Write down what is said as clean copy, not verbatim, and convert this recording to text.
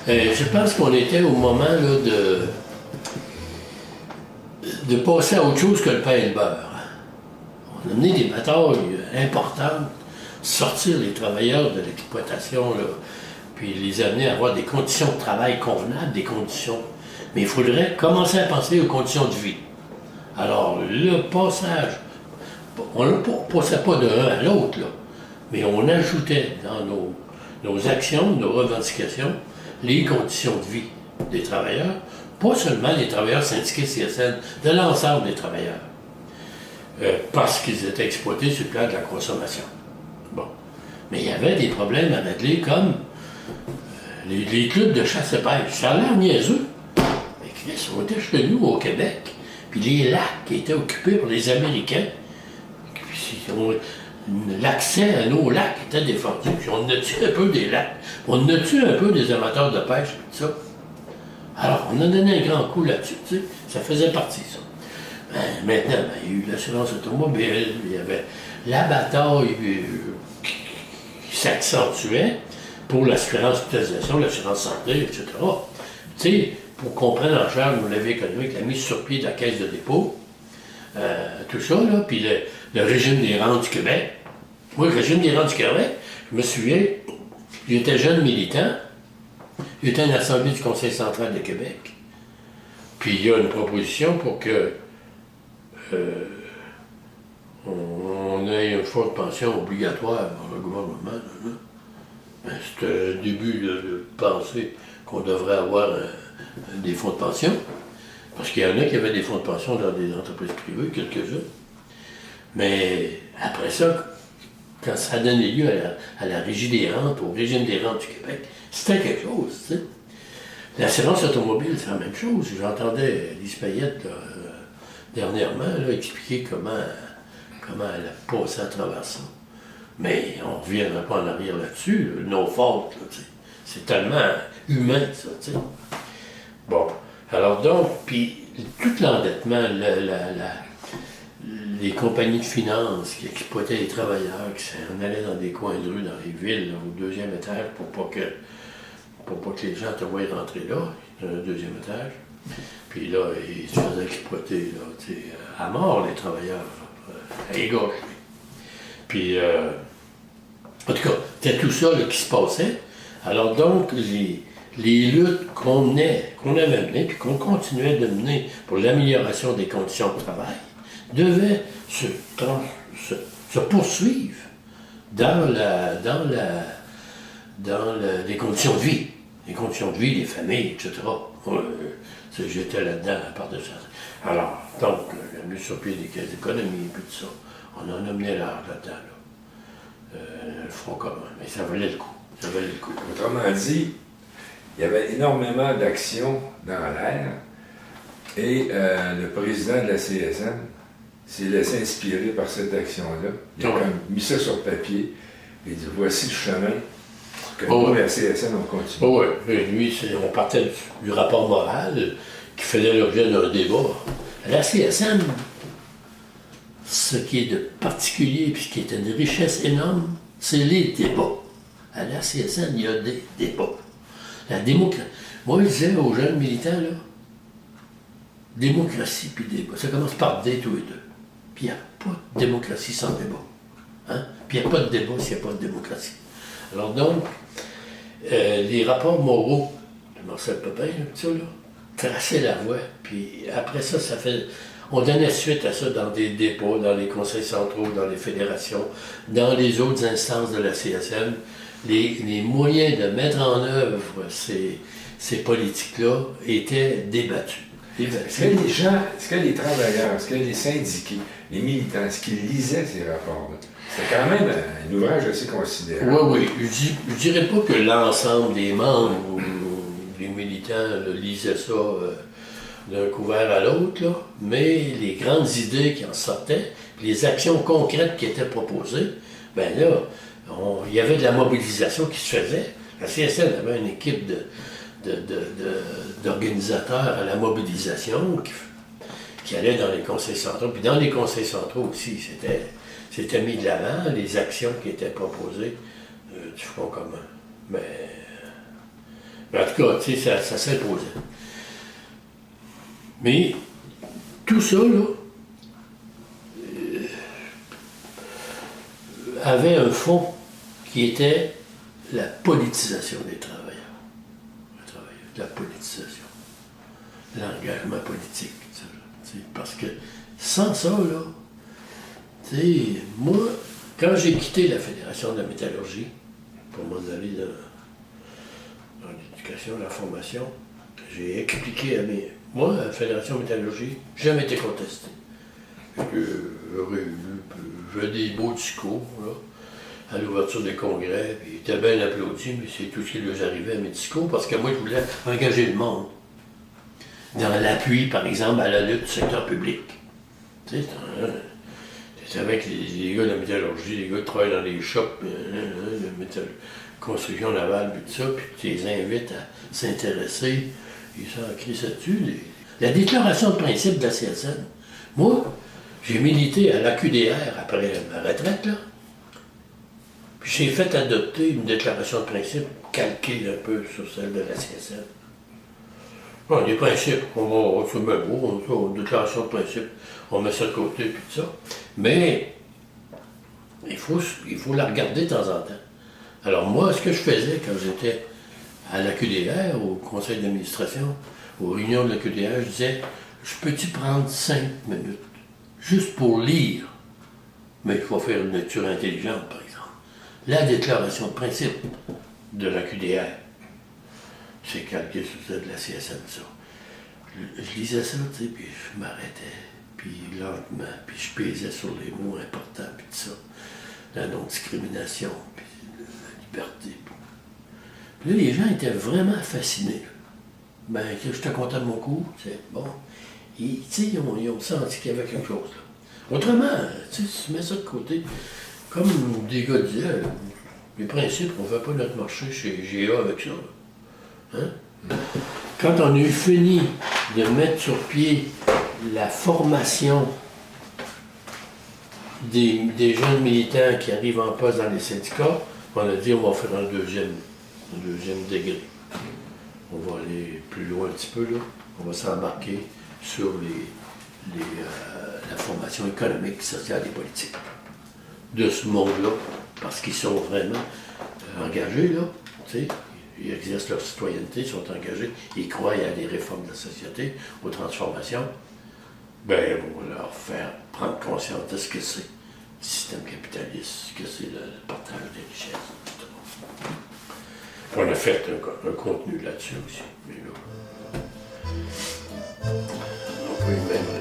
Je pense qu'on était au moment là, de passer à autre chose que le pain et le beurre. On a mené des batailles importantes, sortir les travailleurs de l'exploitation, là, puis les amener à avoir des conditions de travail convenables, des conditions. Mais il faudrait commencer à penser aux conditions de vie. Alors, le passage, on ne passait pas de l'un à l'autre, là, mais on ajoutait dans nos actions, nos revendications, les conditions de vie des travailleurs, pas seulement les travailleurs syndiqués CSN, de l'ensemble des travailleurs, parce qu'ils étaient exploités sur le plan de la consommation. Bon. Mais il y avait des problèmes à régler comme les clubs de chasse et pêche. Ça a l'air niaiseux. Mais Chris, on était chez nous au Québec, puis les lacs qui étaient occupés par les Américains, l'accès à nos lacs était défendu, puis on a tué un peu des lacs, on a tué un peu des amateurs de pêche, puis tout ça. Alors, on a donné un grand coup là-dessus, tu sais, ça faisait partie, ça. Maintenant, il y a eu l'assurance automobile, il y avait la bataille qui s'accentuait pour l'assurance hospitalisation, l'assurance santé, etc. Tu sais, pour qu'on prenne en charge nos leviers économiques, la mise sur pied de la caisse de dépôt, tout ça, là, puis le régime des rentes du Québec. Moi, le régime des rentes du Québec, je me souviens, j'étais jeune militant, j'étais à l'Assemblée du Conseil central de Québec, puis il y a une proposition pour que on ait une fonds de pension obligatoire dans le gouvernement. C'est un début de penser qu'on devrait avoir des fonds de pension, parce qu'il y en a qui avaient des fonds de pension dans des entreprises privées, quelques-uns. Mais après ça, quand ça a donné lieu à la Régie des rentes, au régime des rentes du Québec, c'était quelque chose, tu sais. L'assurance automobile, c'est la même chose. J'entendais Lise Payette, là, dernièrement, là, expliquer comment elle a passé à travers ça. Mais on ne reviendra pas en arrière là-dessus, là, nos fautes, là, tu sais. C'est tellement humain, ça, tu sais. Bon, alors donc, puis tout l'endettement, les compagnies de finances qui exploitaient les travailleurs, qui s'en allaient dans des coins de rue, dans les villes, là, au deuxième étage, pour pas que les gens te voient rentrer là, dans le deuxième étage. Puis là, ils se faisaient exploiter, là, tu sais, à mort, les travailleurs, à égorger. Puis, en tout cas, c'était tout ça là, qui se passait. Alors donc, les luttes qu'on avait menées, puis qu'on continuait de mener pour l'amélioration des conditions de travail, devaient se poursuivre dans les conditions de vie. Les conditions de vie des familles, etc. J'étais là-dedans à part de ça. Alors, donc, la mise sur pied des caisses d'économie, puis tout ça, on en a mené large là-dedans. Là. Le Front commun, mais ça valait le coup. Ça valait le coup. Autrement dit, il y avait énormément d'actions dans l'air et le président de la CSN s'est laissé inspirer par cette action-là. Il a comme mis ça sur papier et il dit voici le chemin que nous, la CSN, on continue. Oh oui, lui, on partait du rapport moral qui faisait l'objet d'un débat. La CSN, ce qui est de particulier et ce qui est une richesse énorme, c'est les débats. À la CSN, il y a des débats. La démocratie. Moi, je disais aux jeunes militants, là, démocratie puis débat. Ça commence par D tous les deux. Puis il n'y a pas de démocratie sans débat. Hein? Puis il n'y a pas de débat s'il n'y a pas de démocratie. Alors donc, les rapports moraux de Marcel Pepin, ça, là, traçaient la voie. Puis après ça, on donnait suite à ça dans des dépôts, dans les conseils centraux, dans les fédérations, dans les autres instances de la CSN. Les moyens de mettre en œuvre ces politiques-là étaient débattus. Est-ce que les gens, est-ce que les travailleurs, est-ce que les syndiqués, les militants, est-ce qu'ils lisaient ces rapports-là? C'était quand même un ouvrage assez considérable. Oui. Je ne dirais pas que l'ensemble des membres ou des militants lisaient ça d'un couvert à l'autre, là, mais les grandes idées qui en sortaient, les actions concrètes qui étaient proposées, bien là, il y avait de la mobilisation qui se faisait. La CSN avait une équipe d'organisateurs à la mobilisation qui allaient dans les conseils centraux. Puis dans les conseils centraux aussi, c'était mis de l'avant les actions qui étaient proposées du Front commun. Mais En tout cas, tu sais, ça s'imposait. Mais tout ça, là, avait un fond qui était la politisation des travailleurs. La politisation. L'engagement politique. Parce que sans ça, là, tu sais, moi, quand j'ai quitté la Fédération de la métallurgie pour m'en aller dans l'éducation, la formation, j'ai expliqué à mes... Moi, la Fédération de métallurgie, jamais été contesté. J'ai des beaux discours, là, à l'ouverture des congrès, puis ils étaient bien applaudis, mais c'est tout ce qui leur arrivait à mes discours, parce que moi, je voulais engager le monde dans l'appui, par exemple, à la lutte du secteur public. Tu sais, c'est avec les gars de la métallurgie, les gars qui travaillent dans les shops, de construction navale, puis tout ça, puis tu les invites à s'intéresser, ils s'en crient ça dessus. La déclaration de principe de la CSN, moi, j'ai milité à l'AQDR après ma retraite, là. Puis j'ai fait adopter une déclaration de principe calquée un peu sur celle de la CSN. Bon, des principes, c'est bien beau, une déclaration de principe, on met ça de côté, puis tout ça. Mais il faut la regarder de temps en temps. Alors moi, ce que je faisais quand j'étais à l'AQDR, au conseil d'administration, aux réunions de l'AQDR, je disais, je peux-tu prendre 5 minutes, juste pour lire, mais il faut faire une lecture intelligente, par exemple. La déclaration de principe de l'AQDR, c'est calqué sur celle de la CSN, ça. Je lisais ça, tu sais, puis je m'arrêtais, puis lentement, puis je pesais sur les mots importants, puis tout ça. La non-discrimination, puis la liberté. Puis là, les gens étaient vraiment fascinés. Ben, j'étais content de mon cours, tu sais, bon. Et, tu sais, ils ont senti qu'il y avait quelque chose, là. Autrement, tu sais, si tu mets ça de côté, comme des gars disaient, les principes, on ne fait pas notre marché chez GA avec ça. Hein? Quand on a eu fini de mettre sur pied la formation des jeunes militants qui arrivent en poste dans les syndicats, on a dit on va faire un deuxième degré. On va aller plus loin un petit peu, là. On va s'embarquer sur la formation économique, sociale et politique de ce monde-là, parce qu'ils sont vraiment engagés, là, tu sais, ils exercent leur citoyenneté, ils sont engagés, ils croient à des réformes de la société, aux transformations. Ben, on va leur faire prendre conscience de ce que c'est le système capitaliste, ce que c'est le partage des richesses, etc. On a fait un contenu là-dessus aussi, mais là, on peut même